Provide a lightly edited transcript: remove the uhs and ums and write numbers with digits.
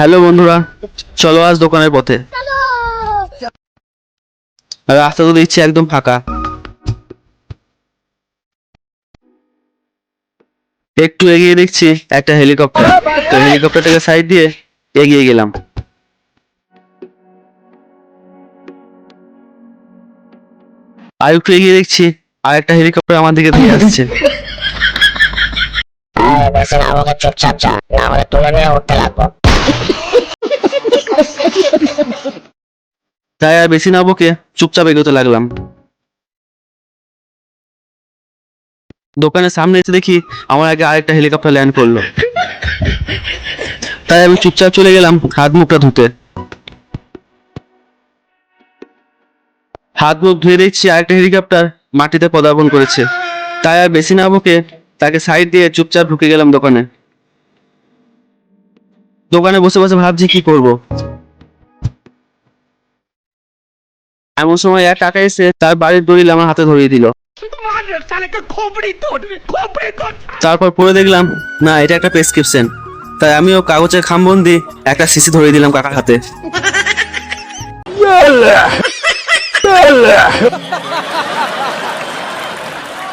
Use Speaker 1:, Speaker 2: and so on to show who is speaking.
Speaker 1: Hello বন্ধুরা, চলো আজ দোকানের পথে। রাস্তা তো দেখছি একদম ফাঁকা। একটু এগিয়ে দেখছি একটা হেলিকপ্টার। তো হেলিকপ্টারটাকে সাইড দিয়ে এগিয়ে গেলাম। আর একটু এগিয়ে দেখছি আর একটা হেলিকপ্টার আমার দিকে ধেয়ে আসছে।
Speaker 2: বেশি না আমাকে চুপচাপ যা, না হলে তুলে নিয়ে উঠতে লাগবো।
Speaker 1: তাই আর বেশি না বকে চুপচাপ এগোতে লাগলাম। দোকানের সামনে এসে দেখি আমার আগে আরেকটা হেলিকপ্টার ল্যান্ড করলো। তাই আমি চুপচাপ চলে গেলাম হাত মুখটা ধুতে। হাত মুখ ধুয়ে দেখছি আরেকটা হেলিকপ্টার মাটিতে পদার্পণ করেছে। তাই আর বেশি না বকে তাকে সাইড দিয়ে চুপচাপ ঢুকে গেলাম দোকানে। দোকানে বসে বসে ভাবছি কি করব। এমন সময় এক টাকা এসে তার বাড়ির দলিল আমার হাতে ধরিয়ে দিল। তারপর পড়ে দেখলাম না, এটা একটা প্রেসক্রিপশন। তাই আমিও কাগজের খামবন্দি একটা শিশি ধরিয়ে দিলাম কাকার হাতে।